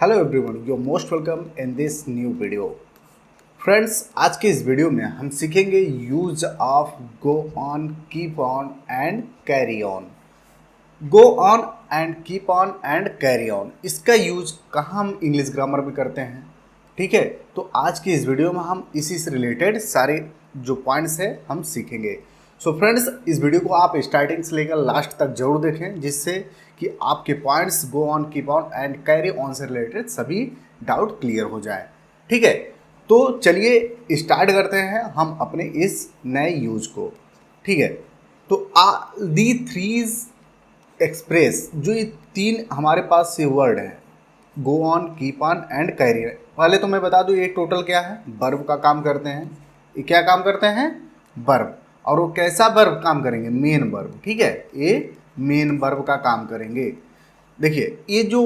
Hello everyone, you most welcome in this new video. Friends, आज के इस video में हम सीखेंगे use of go on, keep on and carry on. Go on and keep on and carry on, इसका use कहाँ हम English grammar में करते हैं। ठीक है, तो आज की इस वीडियो में हम इसी से रिलेटेड सारे जो पॉइंट्स है हम सीखेंगे। सो फ्रेंड्स, इस वीडियो को आप स्टार्टिंग से लेकर लास्ट तक जरूर देखें, जिससे कि आपके points go on, keep on and carry on से रिलेटेड सभी डाउट क्लियर हो जाए। ठीक है, तो चलिए स्टार्ट करते हैं हम अपने इस नए यूज को। ठीक है, तो दी थ्रीज एक्सप्रेस, जो ये तीन हमारे पास से वर्ड है, go on, keep on and carry. पहले तो मैं बता दूं ये टोटल क्या है, वर्ब का काम करते हैं। ये क्या काम करते हैं? वर्ब। और वो कैसा वर्ब काम करेंगे? Main verb. ठीक है, ये मेन वर्ब का काम करेंगे। देखिए, ये जो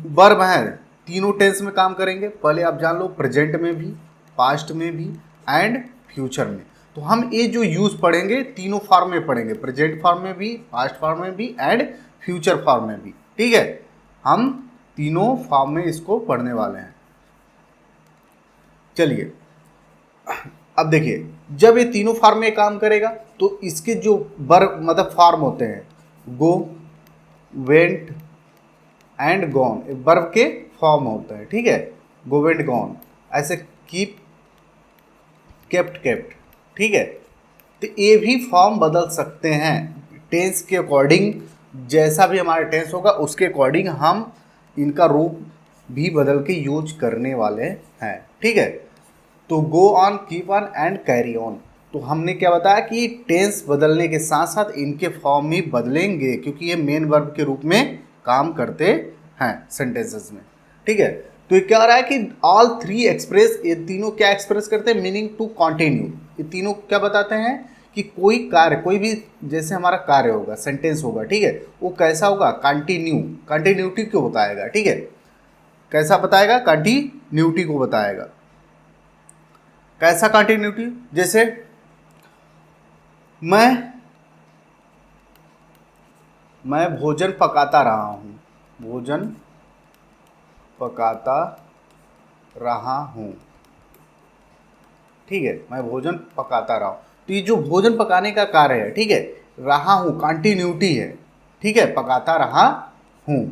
वर्ब है तीनों टेंस में काम करेंगे। पहले आप जान लो, प्रेजेंट में भी, पास्ट में भी एंड फ्यूचर में। तो हम ये जो यूज पढ़ेंगे तीनों फॉर्म में पढ़ेंगे, प्रेजेंट फॉर्म में भी, पास्ट फॉर्म में भी एंड फ्यूचर फॉर्म में भी। ठीक है, हम तीनों फॉर्म में इसको पढ़ने वाले हैं। चलिए अब देखिए, जब ये तीनों फॉर्म में काम करेगा तो इसके जो वर्ब मतलब फॉर्म होते हैं, गो, वेंट एंड गॉन, वर्ब के फॉर्म होते हैं। ठीक है, गो, वेंट, गॉन। ऐसे कीप, केप्ट, केप्ट। ठीक है, तो ये भी फॉर्म बदल सकते हैं टेंस के अकॉर्डिंग। जैसा भी हमारा टेंस होगा उसके अकॉर्डिंग हम इनका रूप भी बदल के यूज करने वाले हैं। ठीक है, तो go on, keep on and carry on, तो हमने क्या बताया कि टेंस बदलने के साथ साथ इनके फॉर्म भी बदलेंगे, क्योंकि ये मेन वर्ब के रूप में काम करते हैं सेंटेंसेस में। ठीक है, तो ये क्या हो रहा है कि ऑल थ्री एक्सप्रेस, ये तीनों क्या एक्सप्रेस करते हैं? Meaning to continue. ये तीनों क्या बताते हैं कि कोई कार्य, कोई भी जैसे हमारा कार्य होगा, सेंटेंस होगा, ठीक है, वो कैसा होगा? कंटिन्यू, कंटिन्यूटी को बताएगा। ठीक है, कैसा बताएगा? कंटिन्यूटी को बताएगा। कैसा कंटिन्यूटी? जैसे मैं भोजन पकाता रहा हूँ, भोजन पकाता रहा हूँ। ठीक है, मैं भोजन पकाता रहा हूँ, तो ये जो भोजन पकाने का कार्य है, ठीक है, रहा हूँ कंटिन्यूटी है। ठीक है, पकाता रहा हूँ,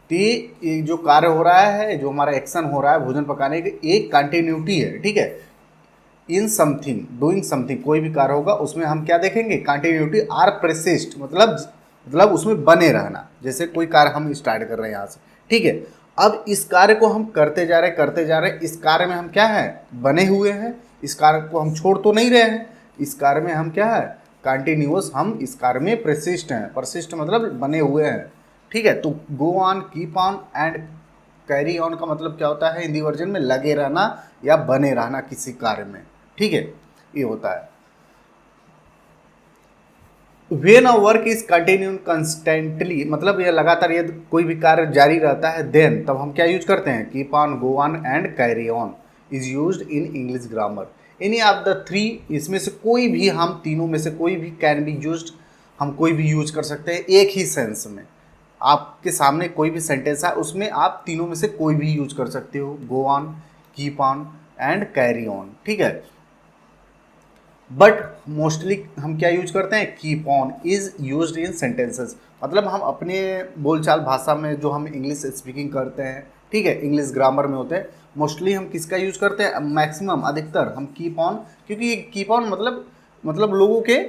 तो ये जो कार्य हो रहा है, जो हमारा एक्शन हो रहा है भोजन पकाने के, एक कंटिन्यूटी है। ठीक है, इन समथिंग, डूइंग समथिंग, कोई भी कार्य होगा उसमें हम क्या देखेंगे? कंटिन्यूटी आर प्रेसिस्ट, मतलब उसमें बने रहना। जैसे कोई कार्य हम स्टार्ट कर रहे हैं यहाँ से, ठीक है, अब इस कार्य को हम करते जा रहे हैं, इस कार्य में हम क्या है? बने हुए हैं। इस कार्य को हम छोड़ तो नहीं रहे हैं, इस कार्य में हम क्या है? कंटिन्यूअस, हम इस कार्य में प्रसिस्ट हैं। परसिस्ट मतलब बने हुए हैं। ठीक है, तो go on, keep on and carry on का मतलब क्या होता है हिंदी वर्जन में? लगे रहना या बने रहना किसी कार्य में। ठीक है, ये होता है। When a work is continue constantly, मतलब ये लगातार, ये कोई भी कार्य जारी रहता है, देन तब हम क्या यूज करते हैं? Keep on, go on and carry on is used in English grammar. Any of the three, इसमें से कोई भी, हम तीनों में से कोई भी कैन बी यूज्ड, हम कोई भी यूज कर सकते हैं एक ही सेंस में। आपके सामने कोई भी सेंटेंस है, उसमें आप तीनों में से कोई भी यूज कर सकते हो, go on, keep on and carry on. ठीक है, बट मोस्टली हम क्या यूज करते हैं? Keep on is used in sentences, मतलब हम अपने बोलचाल भाषा में जो हम इंग्लिश स्पीकिंग करते हैं, ठीक है, इंग्लिश ग्रामर में होते हैं, मोस्टली हम किसका यूज करते हैं? मैक्सिमम, अधिकतर हम कीप ऑन, क्योंकि कीप ऑन मतलब लोगों के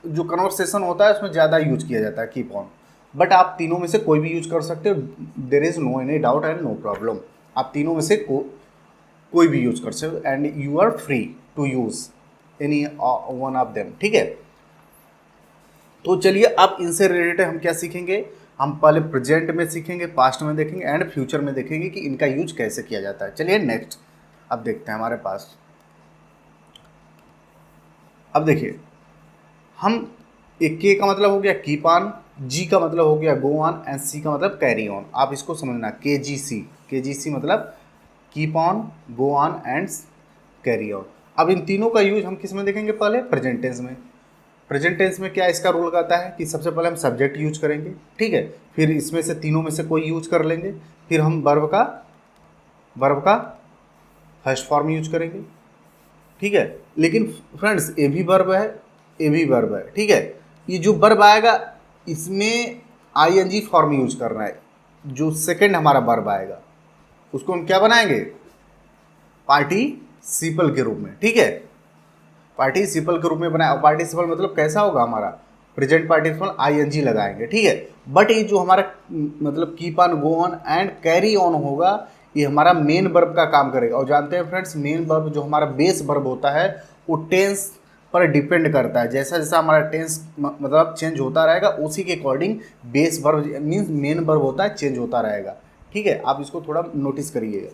जो कन्वर्सेशन होता है उसमें ज़्यादा यूज किया जाता है कीप ऑन। बट आप तीनों में से कोई भी यूज कर सकते हो, there is no any doubt and no problem. आप तीनों में से कोई भी यूज कर सकते हो and you are free to use any one of them. ठीक है, तो चलिए अब इनसे रिलेटेड हम क्या सीखेंगे? हम पहले प्रेजेंट में सीखेंगे, पास्ट में देखेंगे एंड फ्यूचर में देखेंगे कि इनका यूज कैसे किया जाता है। चलिए नेक्स्ट अब देखते हैं हमारे पास। अब देखिए, हम एक के का मतलब हो गया कीप ऑन, जी का मतलब हो गया गो ऑन एंड सी का मतलब कैरी ऑन। आप इसको समझना, के जी सी मतलब keep on, go on and carry on. अब इन तीनों का यूज हम किस में देखेंगे? पहले प्रेजेंट टेंस में। प्रेजेंट टेंस में क्या इसका रूल कहता है कि सबसे पहले हम सब्जेक्ट यूज करेंगे, ठीक है, फिर इसमें से तीनों में से कोई यूज कर लेंगे, फिर हम वर्ब का वर्ब का फर्स्ट फॉर्म यूज करेंगे, ठीक है। लेकिन फ्रेंड्स ए भी वर्ब है, ए भी वर्ब है, ठीक है। ये जो वर्ब आएगा इसमें आईएनजी फॉर्म यूज करना है। जो सेकंड हमारा वर्ब आएगा उसको हम क्या बनाएंगे, पार्टिसिपल के रूप में, ठीक है। पार्टिसिपल के रूप में बनाया। और पार्टिसिपल मतलब कैसा होगा हमारा, प्रेजेंट पार्टिसिपल आईएनजी लगाएंगे, ठीक है। बट ये जो हमारा मतलब keep on, go on and carry on होगा, ये हमारा मेन वर्ब का काम करेगा। और जानते हैं फ्रेंड्स, मेन वर्ब जो हमारा बेस वर्ब होता है वो टेंस पर डिपेंड करता है। जैसा जैसा हमारा टेंस मतलब चेंज होता रहेगा उसी के according base verb means main verb होता है चेंज होता रहेगा, ठीक है। आप इसको थोड़ा नोटिस करिएगा।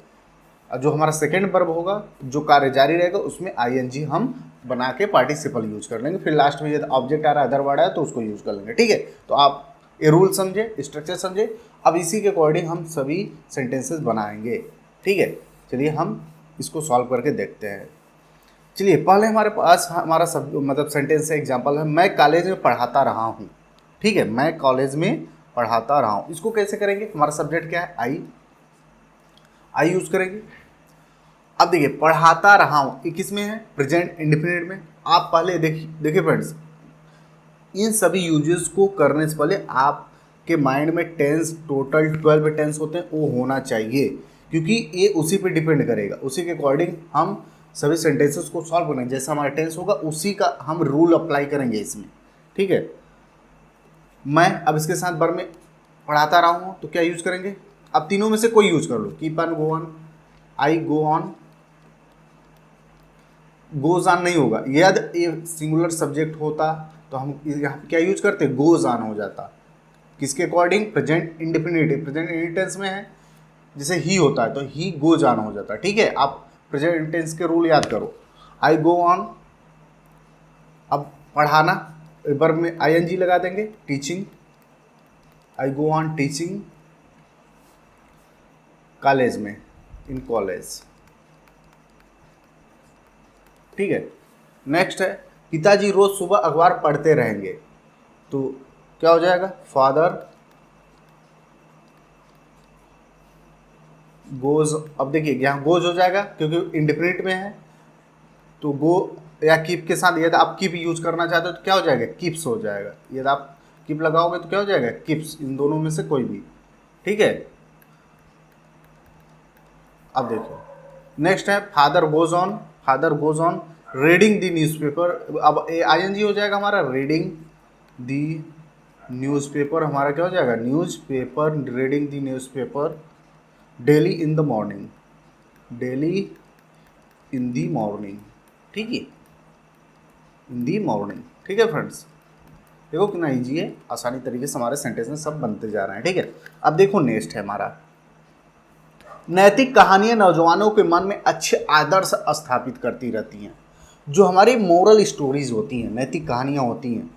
और जो हमारा सेकंड वर्ब होगा जो कार्य जारी रहेगा उसमें आईएनजी हम बना के पार्टिसिपल यूज कर लेंगे। फिर लास्ट में यदि ऑब्जेक्ट आ रहा है, अदर वर्ड है तो उसको यूज कर लेंगे, ठीक है। तो आप ये रूल समझे, स्ट्रक्चर समझे। अब इसी के अकॉर्डिंग हम सभी सेंटेंसेस बनाएंगे, ठीक है। चलिए हम इसको सॉल्व करके देखते हैं। चलिए पहले हमारे पास हमारा सब मतलब सेंटेंस है, एग्जाम्पल है, मैं कॉलेज में पढ़ाता रहा हूँ, ठीक है। मैं कॉलेज में पढ़ाता रहा हूँ। इसको कैसे करेंगे, हमारा सब्जेक्ट क्या है, आई यूज करेंगे। अब देखिए पढ़ाता रहा हूँ ये किस में है, प्रेजेंट इंडेफिनिट में। आप पहले देखिए फ्रेंड्स, इन सभी यूजेस को करने से पहले आपके माइंड में टेंस, टोटल 12 टेंस होते हैं वो होना चाहिए, क्योंकि ये उसी पे डिपेंड करेगा। उसी के अकॉर्डिंग हम सभी सेंटेंसेस को सॉल्व करेंगे। जैसा हमारा टेंस होगा उसी का हम रूल अप्लाई करेंगे इसमें, ठीक है। मैं अब इसके साथ वर्ब में पढ़ाता रहा हूँ तो क्या यूज करेंगे, अब तीनों में से कोई यूज कर लो, keep on, go on, I go on. Goes on नहीं होगा, यदि ये सिंगुलर सब्जेक्ट होता तो हम यहाँ पे क्या यूज करते, गोज ऑन हो जाता। किसके according, present indefinite, present intense में है, जैसे ही होता है तो ही गोज ऑन हो जाता, ठीक है। आप प्रेजेंट इंटेंस के रूल याद करो, आई गो ऑन। अब पढ़ाना, वर्ब में आईएनजी लगा देंगे, teaching, I go on teaching college में, इन कॉलेज, ठीक है। नेक्स्ट है, पिताजी रोज सुबह अखबार पढ़ते रहेंगे, तो क्या हो जाएगा, फादर गोज। अब देखिए यहाँ गोज हो जाएगा क्योंकि इंडेफिनिट में है, तो गो या कीप के साथ यदि आप कीप यूज करना चाहते हो तो क्या हो जाएगा, कीप्स हो जाएगा। यदि आप कीप लगाओगे तो क्या हो जाएगा, कीप्स। इन दोनों में से कोई भी, ठीक है। अब देखो नेक्स्ट है, father goes on, father goes on reading the newspaper. अब आईएनजी हो जाएगा हमारा, रीडिंग द न्यूज़पेपर हमारा क्या हो जाएगा, newspaper, reading the newspaper daily in the morning, daily in the morning, ठीक है, इन दी मॉर्निंग, ठीक है फ्रेंड्स। देखो कितना ईजी है, आसानी तरीके से हमारे सेंटेंस में सब बनते जा रहे हैं, ठीक है। अब देखो नेक्स्ट है हमारा, नैतिक कहानियां नौजवानों के मन में अच्छे आदर्श स्थापित करती रहती हैं। जो हमारी मोरल स्टोरीज होती हैं, नैतिक कहानियां होती हैं,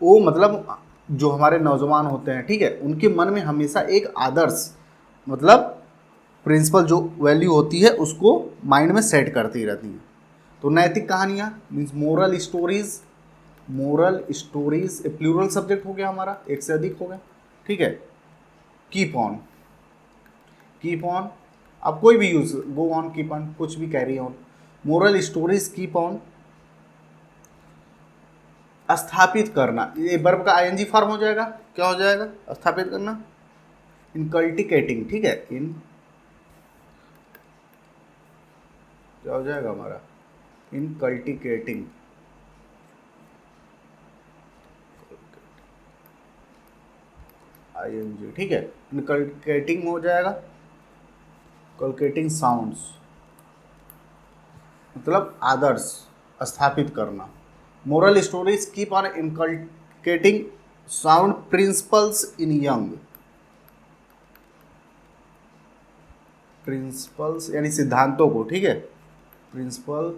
वो मतलब जो हमारे नौजवान होते हैं, ठीक है, उनके मन में हमेशा एक आदर्श मतलब प्रिंसिपल जो वैल्यू होती है उसको माइंड में सेट करती रहती हैं। तो नैतिक कहानियाँ means moral stories, moral stories plural subject हो गया हमारा, एक से अधिक हो गया, ठीक है। कीप ऑन, कीप ऑन, आप कोई भी use, go on, keep on, कुछ भी, carry on, moral stories keep on. स्थापित करना, ये वर्ब का आईएनजी फॉर्म हो जाएगा, क्या हो जाएगा, स्थापित करना, इनकल्टिकेटिंग, ठीक है, इन क्या हो जाएगा हमारा, इनकल्टिकेटिंग, आईएनजी, ठीक है, इनकल्टिकेटिंग हो जाएगा, कल्केटिंग साउंड्स मतलब आदर्श स्थापित करना। Moral stories keep on inculcating sound principles in young, principles यानी सिद्धांतों को, ठीक है, प्रिंसिपल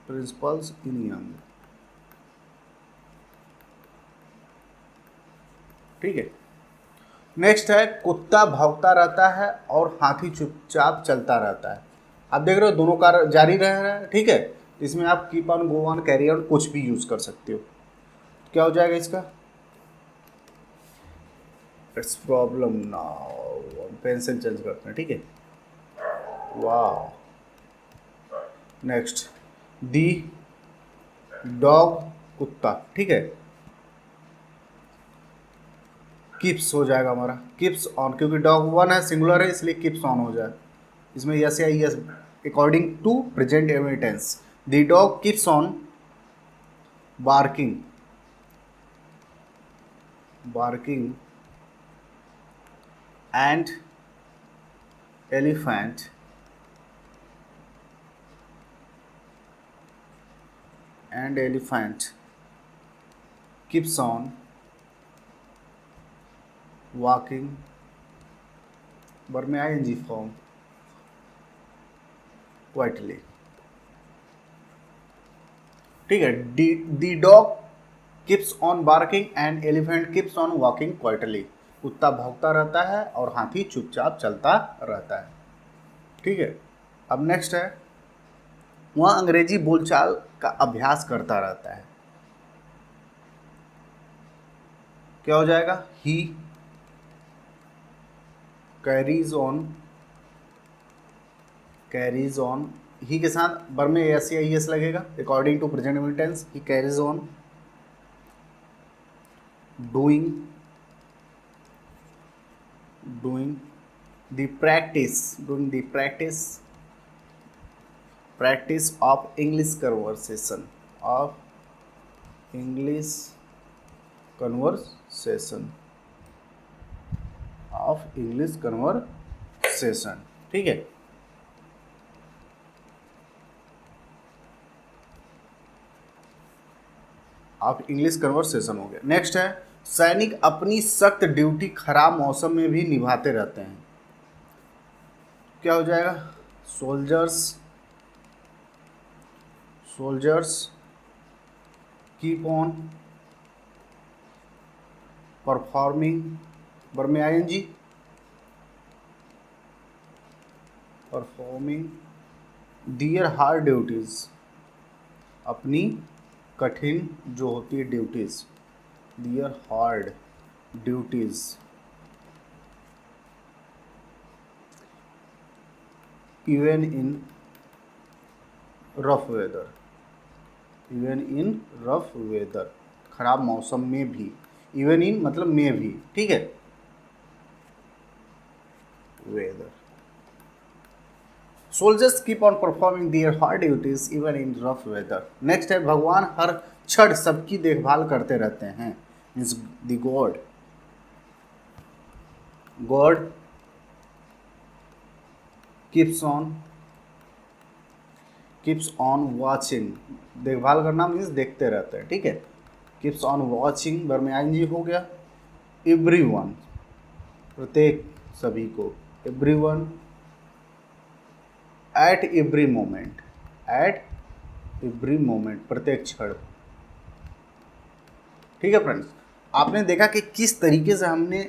प्रिंसिपल्स इन यंग, ठीक है। नेक्स्ट है, कुत्ता भौंकता रहता है और हाथी चुपचाप चलता रहता है। आप देख रहे हो दोनों कार्य जारी रह रहा है, ठीक है। इसमें आप keep on, go on, carry on कुछ भी यूज कर सकते हो। क्या हो जाएगा इसका? It's problem now, pencil change करते हैं, ठीक है। वाह, नेक्स्ट दी डॉग, कुत्ता, ठीक है। किप्स हो जाएगा हमारा, किप्स ऑन, क्योंकि डॉग वन है, सिंगुलर है, इसलिए किप्स ऑन हो जाए। इसमें यस या s according to present evidence. The dog keeps on barking, barking and elephant keeps on walking, बर में ing फॉर्म, quietly, ठीक है। The dog keeps on barking and elephant keeps on walking quietly. कुत्ता भौंकता रहता है और हाथी चुपचाप चलता रहता है, ठीक है। अब नेक्स्ट है, वह अंग्रेजी बोलचाल का अभ्यास करता रहता है। क्या हो जाएगा? ही कैरीज ऑन, ही के साथ बर में एस या एस लगेगा according to present tense. He carries on doing the practice of English conversation, ठीक है। ऑफ इंग्लिश कन्वर्सेशन हो गया। नेक्स्ट है, सैनिक अपनी सख्त ड्यूटी खराब मौसम में भी निभाते रहते हैं। क्या हो जाएगा? सोल्जर्स कीप ऑन परफॉर्मिंग, बर में I N G, performing their hard duties, अपनी कठिन जो होती है duties, their hard duties even in rough weather, खराब मौसम में भी, इवन इन मतलब में भी, ठीक है, weather. Soldiers keep on performing their hard duties even in rough weather. Next है, भगवान हर क्षण सबकी देखभाल करते रहते हैं, means the God keeps on watching, देखभाल करना मीन्स देखते रहते हैं, ठीक है। कीप्स ऑन वॉचिंग, बर में आईएनजी हो गया। एवरीवन, प्रत्येक, सभी को, एवरीवन एट एवरी मोमेंट, प्रत्येक क्षण, ठीक है फ्रेंड्स। आपने देखा कि किस तरीके से हमने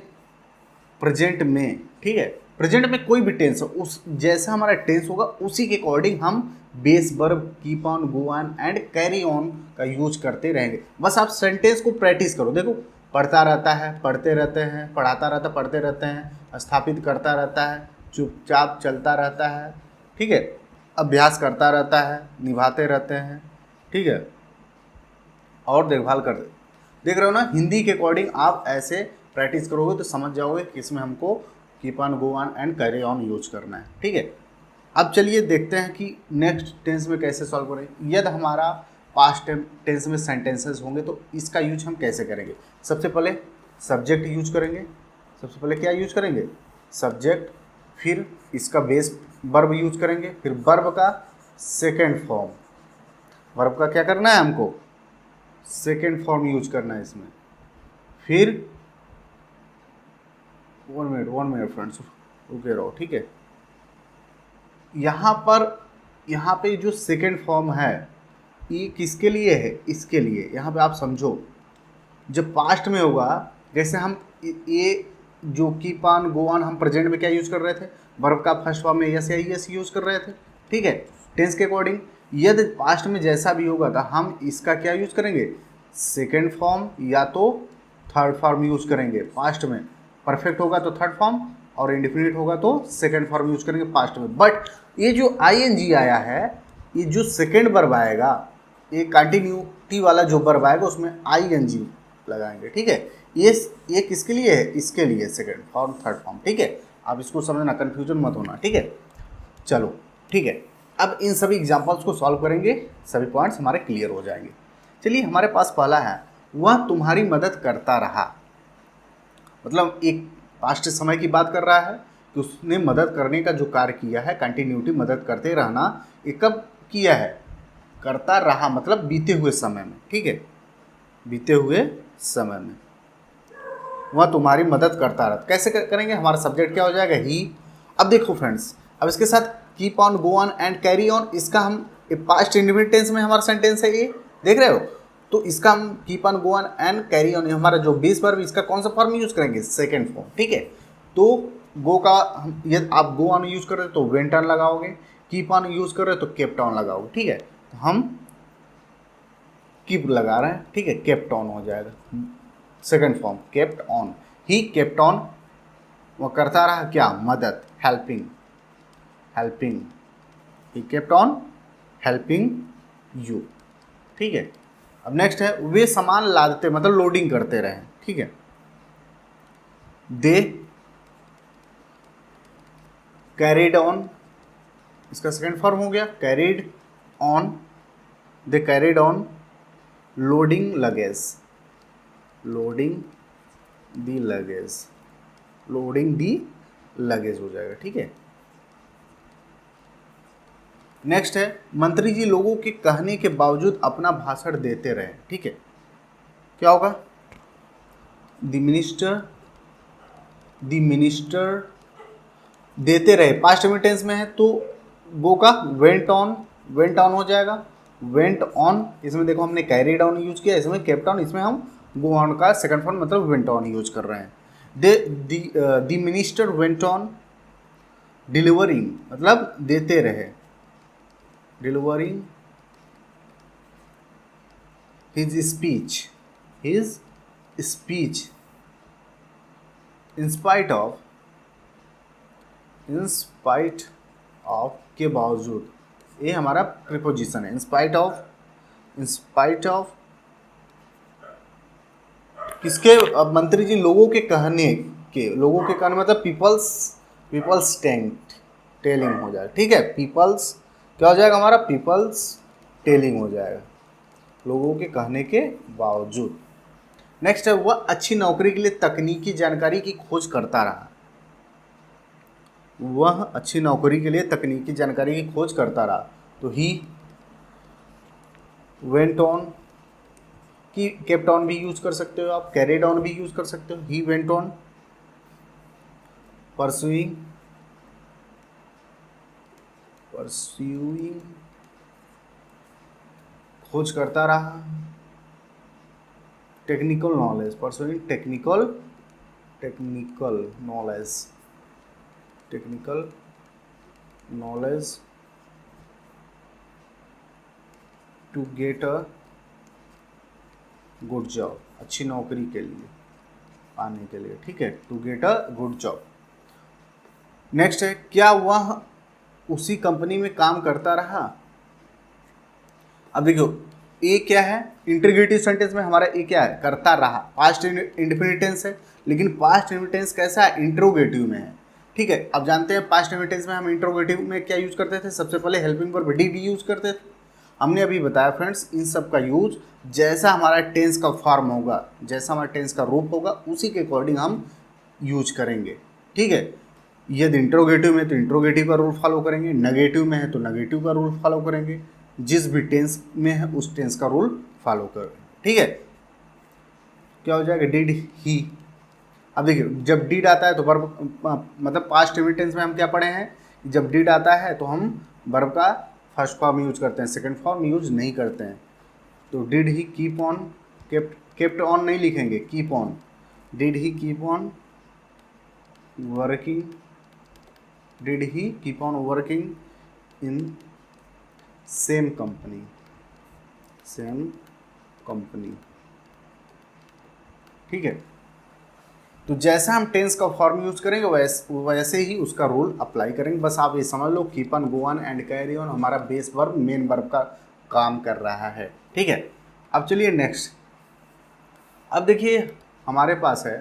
प्रेजेंट में, ठीक है, प्रेजेंट में कोई भी टेंस हो, उस जैसा हमारा टेंस होगा उसी के अकॉर्डिंग हम base verb, keep on, go on and carry on का यूज करते रहेंगे। बस आप सेंटेंस को प्रैक्टिस करो। देखो, पढ़ता रहता है, पढ़ते रहते हैं, पढ़ाता रहता, पढ़ते रहते हैं, स्थापित करता रहता है, चुपचाप चलता रहता है, ठीक है, अभ्यास करता रहता है, निभाते रहते हैं, ठीक है, और देखभाल करते। देख रहे हो ना, हिंदी के अकॉर्डिंग आप ऐसे प्रैक्टिस करोगे तो समझ जाओगे कि इसमें हमको keep on, go on and carry on use करना है, ठीक है। अब चलिए देखते हैं कि नेक्स्ट टेंस में कैसे सॉल्व करें। यदि हमारा पास्ट टेंस में सेंटेंसेस होंगे तो इसका यूज हम कैसे करेंगे? सबसे पहले सब्जेक्ट यूज करेंगे। सबसे पहले क्या यूज करेंगे? सब्जेक्ट, फिर इसका बेस वर्ब यूज करेंगे, फिर वर्ब का सेकेंड फॉर्म, वर्ब का क्या करना है हमको? सेकेंड फॉर्म यूज करना है इसमें। फिर 1 मिनट फ्रेंड्स, रुके रहो, ठीक है। यहाँ पे जो सेकेंड फॉर्म है ये किसके लिए है? इसके लिए। यहाँ पे आप समझो, जब पास्ट में होगा, जैसे हम ये जो कीप ऑन, गो ऑन, हम प्रेजेंट में क्या यूज कर रहे थे? वर्ब का फर्स्ट फॉर्म में यस या यस यूज कर रहे थे, ठीक है, टेंस के अकॉर्डिंग। यदि पास्ट में जैसा भी होगा तो हम इसका क्या यूज करेंगे? सेकेंड फॉर्म या तो थर्ड फॉर्म यूज करेंगे पास्ट में। परफेक्ट होगा तो थर्ड फॉर्म और इंडिफिनिट होगा तो सेकेंड फॉर्म यूज करेंगे पास्ट में। बट ये जो आई आया है, ये जो सेकेंड वर्ब आएगा, ये कंटिन्यूटी वाला जो वर्ब आएगा उसमें आई लगाएंगे। ठीक है, ये किसके लिए है? इसके लिए, सेकेंड फॉर्म थर्ड फॉर्म। ठीक है, आप इसको समझना, कन्फ्यूजन मत होना। ठीक है, चलो ठीक है, अब इन सभी एग्जाम्पल्स को सॉल्व करेंगे, सभी पॉइंट्स हमारे क्लियर हो जाएंगे। चलिए, हमारे पास पहला है, वह तुम्हारी मदद करता रहा। मतलब एक पास्ट समय की बात कर रहा है कि उसने मदद करने का जो कार्य किया है, कंटिन्यूटी, मदद करते रहना, ये कब किया है? करता रहा, मतलब बीते हुए समय में। ठीक है, बीते हुए समय में वह तुम्हारी मदद करता रहा। कैसे करेंगे? हमारा सब्जेक्ट क्या हो जाएगा? ही। अब देखो फ्रेंड्स, अब इसके साथ keep on, go on and carry on, इसका हम पास्ट इंडिफिनिट टेंस में हमारा सेंटेंस है, ये देख रहे हो? तो इसका हम keep on, go on and carry on, हमारा जो बेस वर्ब, इसका कौन सा फॉर्म यूज करेंगे? Second form. ठीक है, तो गो का यदि आप गो ऑन यूज कर रहे हो तो वेंट ऑन लगाओगे, कीप ऑन यूज कर रहे हो तो केप्ट ऑन लगाओगे। ठीक है, तो हम कीप लगा रहे हैं। ठीक है, केप्ट ऑन हो जाएगा, second form kept on. He kept on, वो करता रहा क्या? मदद, helping, helping. He kept on helping you. ठीक है, अब नेक्स्ट है, वे सामान लादते, मतलब लोडिंग करते रहे। ठीक है, दे कैरिड ऑन, इसका सेकेंड फॉर्म हो गया carried on. They carried on loading luggage, loading the luggage, loading the luggage हो जाएगा। ठीक है, नेक्स्ट है, मंत्री जी लोगों के कहने के बावजूद अपना भाषण देते रहे। ठीक है, क्या होगा? द मिनिस्टर देते रहे, पास्ट में टेंस में है तो गो का वेंट ऑन, वेंट ऑन हो जाएगा, वेंट ऑन। इसमें देखो हमने कैरिड ऑन यूज किया, इसमें केप्ट ऑन, इसमें हम गो ऑन का सेकंड फॉर्म मतलब वेंट ऑन यूज कर रहे हैं। The minister went on delivering, मतलब देते रहे, delivering his speech in spite of के बावजूद, ये हमारा प्रीपोजिशन है। in spite of किसके? अब मंत्री जी लोगों के कहने के, लोगों के कहने मतलब पीपल्स टेलिंग हो जाएगा। ठीक है, पीपल्स क्या हो जाएगा हमारा? पीपल्स टेलिंग हो जाएगा, लोगों के कहने के बावजूद। नेक्स्ट है, वह अच्छी नौकरी के लिए तकनीकी जानकारी की खोज करता रहा। वह अच्छी नौकरी के लिए तकनीकी जानकारी की खोज करता रहा, तो ही वेंट ऑन, की केप्ट ऑन भी यूज कर सकते हो आप, कैरिड ऑन भी यूज कर सकते हो। ही वेंट ऑन परस्यूइंग खोज करता रहा, technical knowledge, pursuing technical knowledge to get a good job, अच्छी नौकरी के लिए पाने के लिए। ठीक है, to get a good job. Next है, क्या वह उसी कंपनी में काम करता रहा? अब देखो, ये क्या है? इंटरोगेटिव सेंटेंस में हमारा ये क्या है? करता रहा, पास्ट इंडेफिनिट टेंस है, लेकिन पास्ट इंडेफिनिट टेंस कैसा है? इंटरोगेटिव में है। ठीक है, अब जानते हैं पास्ट इंडेफिनिट टेंस में हम इंटरोगेटिव में क्या यूज करते थे? सबसे पहले हेल्पिंग वर्ब डिड यूज करते थे। हमने अभी बताया फ्रेंड्स, इन सब का यूज जैसा हमारा टेंस का फॉर्म होगा, जैसा हमारा टेंस का रूप होगा, उसी के अकॉर्डिंग हम यूज करेंगे। ठीक है, यदि इंट्रोगेटिव में तो इंट्रोगेटिव का रूल फॉलो करेंगे, नेगेटिव में है तो नेगेटिव का रूल फॉलो करेंगे, जिस भी टेंस में है उस टेंस का रूल फॉलो करेंगे। ठीक है, क्या हो जाएगा? Did he. अब देखिए, जब डिड आता है तो वर्ब मतलब पास्ट टेंस में हम क्या पढ़े हैं? जब डिड आता है तो हम वर्ब का फर्स्ट फॉर्म यूज करते हैं, सेकंड फॉर्म यूज नहीं करते हैं। तो did he keep on, kept on नहीं लिखेंगे, keep on. Did he keep on working, did he keep on working in same company ठीक है। तो जैसा हम टेंस का फॉर्म यूज करेंगे वैसे ही उसका रूल अप्लाई करेंगे। बस आप ये समझ लो keep on, go on and carry on हमारा बेस वर्ब मेन वर्ब का काम कर रहा है, ठीक है। अब चलिए नेक्स्ट। अब देखिए हमारे पास है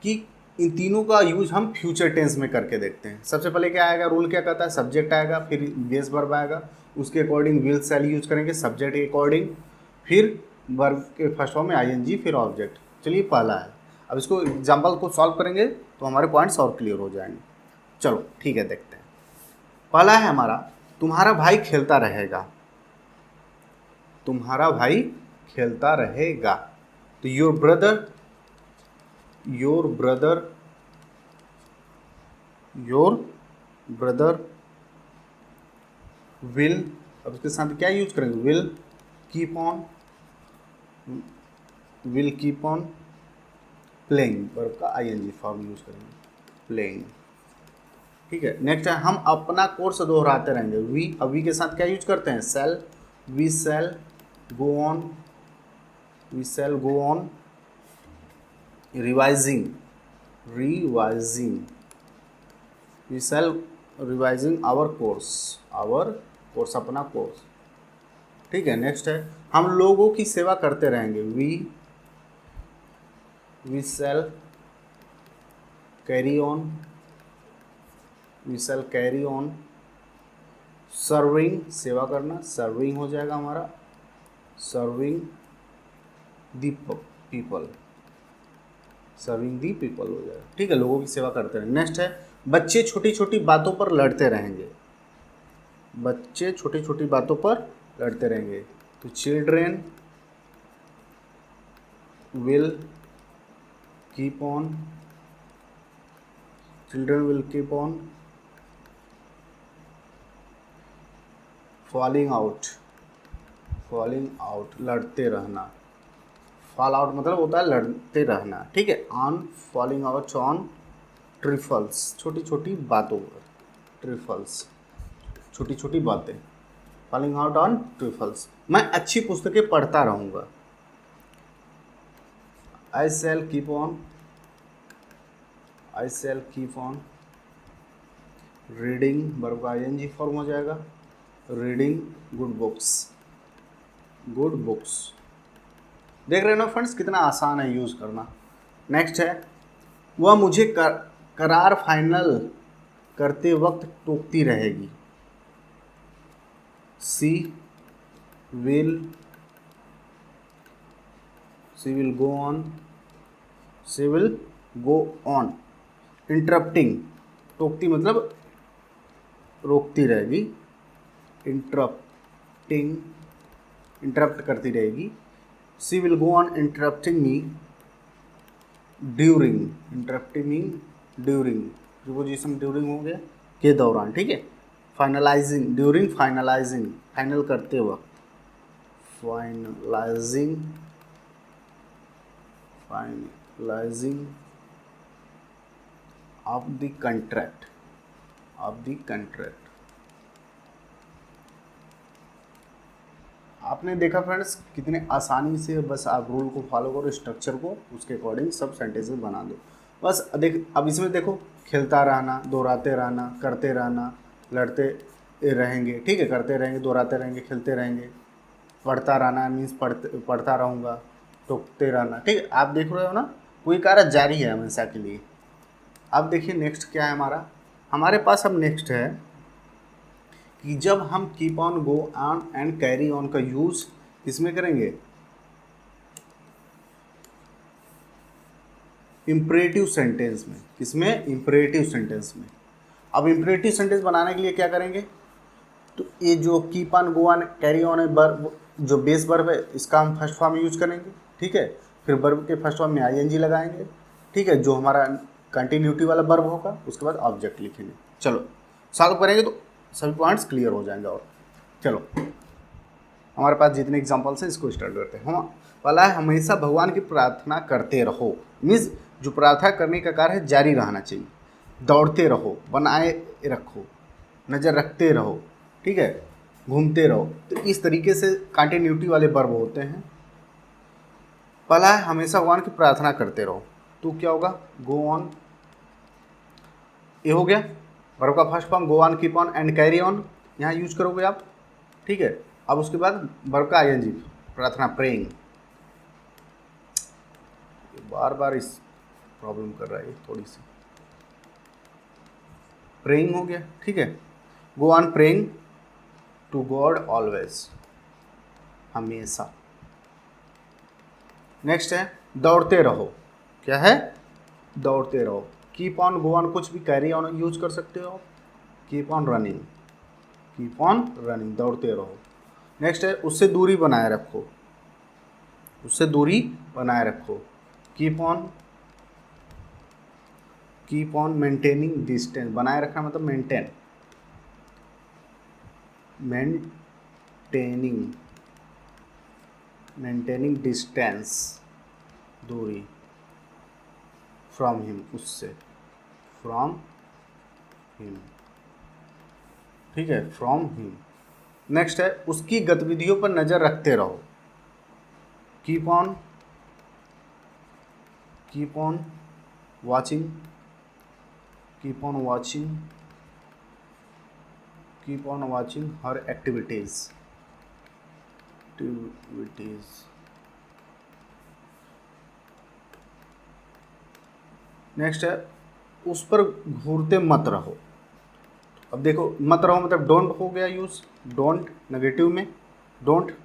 कि इन तीनों का यूज हम फ्यूचर टेंस में करके देखते हैं। सबसे पहले क्या आएगा, रूल क्या कहता है, सब्जेक्ट आएगा, फिर बेस वर्ब आएगा, उसके अकॉर्डिंग विल शैल यूज करेंगे सब्जेक्ट के अकॉर्डिंग, फिर वर्ब के फर्स्ट फॉर्म में आईएनजी, फिर ऑब्जेक्ट। चलिए पहला है, अब इसको एग्जाम्पल को सॉल्व करेंगे तो हमारे पॉइंट्स और क्लियर हो जाएंगे। चलो ठीक है, देखते हैं। पहला है हमारा, तुम्हारा भाई खेलता रहेगा। तुम्हारा भाई खेलता रहेगा, तो योर ब्रदर विल, अब इसके साथ क्या यूज करेंगे, will keep on playing, verb का आईएनजी फॉर्म यूज करेंगे, प्लेइंग, ठीक है। नेक्स्ट है, हम अपना कोर्स दोहराते रहेंगे। वी, अब वी के साथ क्या यूज करते हैं, shall, we shall go on revising we shall revising our course, अपना कोर्स, ठीक है। नेक्स्ट है, हम लोगों की सेवा करते रहेंगे। We shall carry on serving, सेवा करना, सर्विंग हो जाएगा हमारा, सर्विंग दी पीपल हो जाएगा, ठीक है। लोगों की सेवा करते रहेंगे। नेक्स्ट है, बच्चे छोटी छोटी बातों पर लड़ते रहेंगे। तो children will keep on falling out, लड़ते रहना। फॉल आउट मतलब होता है लड़ते रहना, ठीक है। On falling out on trifles, छोटी छोटी बातों पर, ट्रिफल्स छोटी छोटी बातें, फॉलिंग आउट ऑन ट्रिफल्स। मैं अच्छी पुस्तकें पढ़ता रहूँगा। आई शैल कीप ऑन रीडिंग, वर्ब का आईएनजी फॉर्म हो जाएगा, रीडिंग गुड बुक्स। देख रहे हो ना फ्रेंड्स, कितना आसान है यूज़ करना। नेक्स्ट है, वह मुझे करार फाइनल करते वक्त टोकती रहेगी। She will go on interrupting, टोकती मतलब रोकती रहेगी, इंटरप्ट करती रहेगी। She will go on interrupting me during, preposition during हो गया, के दौरान, ठीक है। फाइनलाइजिंग, फाइनल करते वक्त, फाइनलाइजिंग ऑफ द कंट्रैक्ट, आपने देखा फ्रेंड्स कितने आसानी से, बस आप रूल को फॉलो करो, स्ट्रक्चर को, उसके अकॉर्डिंग सब सेंटेंसेस बना दो। बस अब इसमें देखो, खेलता रहना, दोहराते रहना, करते रहना, लड़ते रहेंगे, ठीक है, करते रहेंगे, दोहराते रहेंगे, खेलते रहेंगे, पढ़ता रहना मीन्स पढ़ता रहूँगा, टोकते रहना, ठीक है। आप देख रहे हो ना, कोई कार्य जारी है हमेशा के लिए। अब देखिए नेक्स्ट क्या है हमारे पास। अब नेक्स्ट है कि जब हम keep on, go on and carry on का यूज इसमें करेंगे, इम्परेटिव सेंटेंस में। किसमें, इम्परेटिव सेंटेंस में। अब इम्परेटिव सेंटेंस बनाने के लिए क्या करेंगे, तो ये जो keep on, go on, carry on है, वर्ब जो बेस वर्ब है, इसका हम फर्स्ट फॉर्म यूज करेंगे, ठीक है। फिर वर्ब के फर्स्ट फॉर्म में आईएनजी लगाएंगे, ठीक है, जो हमारा कंटिन्यूटी वाला वर्ब होगा, उसके बाद ऑब्जेक्ट लिखेंगे। चलो सॉल्व करेंगे तो सभी पॉइंट्स क्लियर हो जाएंगे। और चलो हमारे पास जितने एग्जांपल्स हैं इसको स्टार्ट करते हैं। हम पहला है, हमेशा भगवान की प्रार्थना करते रहो। मीन्स जो प्रार्थना करने का कार्य है जारी रहना चाहिए। दौड़ते रहो, बनाए रखो, नज़र रखते रहो, ठीक है, घूमते रहो। तो इस तरीके से कंटिन्यूटी वाले वर्ब होते हैं। पहला है हमेशा भगवान की प्रार्थना करते रहो, तो क्या होगा, गो ऑन, ये हो गया वर्ब का first form, go on, keep on and carry on, यहाँ यूज करोगे आप, ठीक है। अब उसके बाद वर्ब का आईएनजी, प्रार्थना, प्रेइंग, बार बार इस प्रॉब्लम कर रहा है थोड़ी सी, प्रेइंग हो गया, ठीक है। Go on praying to God always, हमेशा। नेक्स्ट है दौड़ते रहो, क्या है, दौड़ते रहो। कीप ऑन, गो ऑन कुछ भी, कैरी ऑन यूज कर सकते हो, keep on running, keep on running, दौड़ते रहो। नेक्स्ट है उससे दूरी बनाए रखो, उससे दूरी बनाए रखो, कीप ऑन मेंटेनिंग डिस्टेंस, बनाए रखना मतलब मेंटेन, मेंटेनिंग डिस्टेंस, दूरी, फ्रॉम हिम, उससे, फ्रॉम हिम, ठीक है, फ्रॉम हिम। नेक्स्ट है उसकी गतिविधियों पर नज़र रखते रहो, keep on watching, keep on watching her activities, next है उस पर घूरते मत रहो। अब देखो मत रहो मतलब डोंट हो गया यूज, डोंट नेगेटिव में, don't.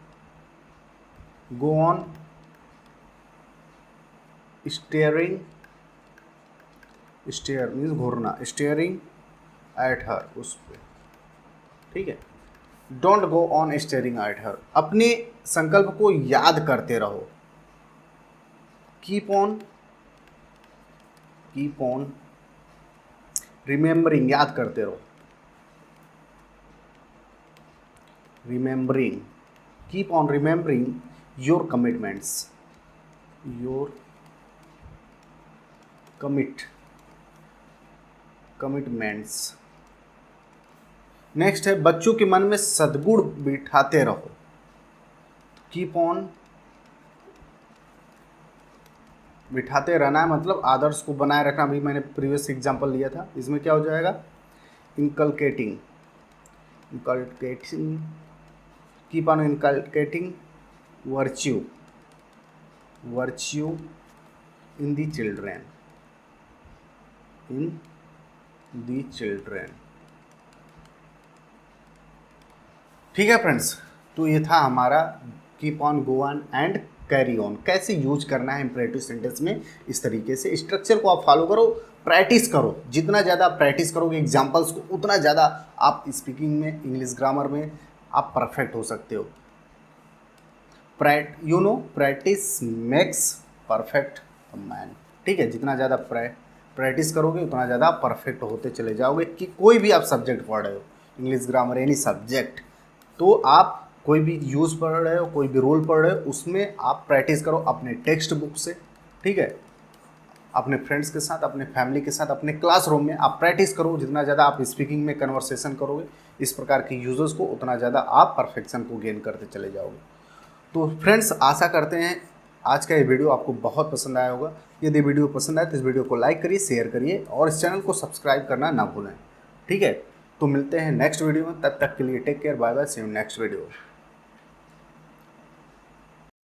Go on staring, stare means घूरना, स्टेयरिंग एट हर, उस पर, ठीक है। Don't go on staring at her, अपने संकल्प को याद करते रहो, कीप ऑन रिमेंबरिंग, याद करते रहो, remembering, keep on remembering your commitments, your commitments. Next है बच्चों के मन में सद्गुण बिठाते रहो, कीप ऑन, बिठाते रहना है मतलब आदर्श को बनाए रखना, अभी मैंने प्रीवियस एग्जांपल लिया था, इसमें क्या हो जाएगा, inculcating, keep on inculcating virtue in the children, ठीक है फ्रेंड्स। तो ये था हमारा keep on, go on and carry on, कैसे यूज करना है इंपरेटिव सेंटेंस में। इस तरीके से स्ट्रक्चर को आप फॉलो करो, प्रैक्टिस करो, जितना ज़्यादा प्रैक्टिस करोगे एग्जाम्पल्स को, उतना ज़्यादा आप स्पीकिंग में, इंग्लिश ग्रामर में आप परफेक्ट हो सकते हो। प्रैक्टिस मेक्स परफेक्ट मैन, ठीक है। जितना ज़्यादा प्रैक्टिस करोगे उतना ज़्यादा परफेक्ट होते चले जाओगे, कि कोई भी आप सब्जेक्ट पढ़ रहे हो, इंग्लिश ग्रामर एनी सब्जेक्ट, तो आप कोई भी यूज़ पढ़ रहे हो, कोई भी रोल पढ़ रहे हो, उसमें आप प्रैक्टिस करो अपने टेक्स्ट बुक से, ठीक है। अपने फ्रेंड्स के साथ, अपने फैमिली के साथ, अपने क्लासरूम में आप प्रैक्टिस करो। जितना ज़्यादा आप स्पीकिंग में कन्वर्सेशन करोगे इस प्रकार के यूजर्स को, उतना ज़्यादा आप परफेक्शन को गेन करते चले जाओगे। तो फ्रेंड्स आशा करते हैं आज का ये वीडियो आपको बहुत पसंद आया होगा। यदि वीडियो पसंद आए तो इस वीडियो को लाइक करिए, शेयर करिए और इस चैनल को सब्सक्राइब करना ना भूलें, ठीक है। तो मिलते हैं नेक्स्ट वीडियो में, तब तक के लिए take care, bye bye, see you next video.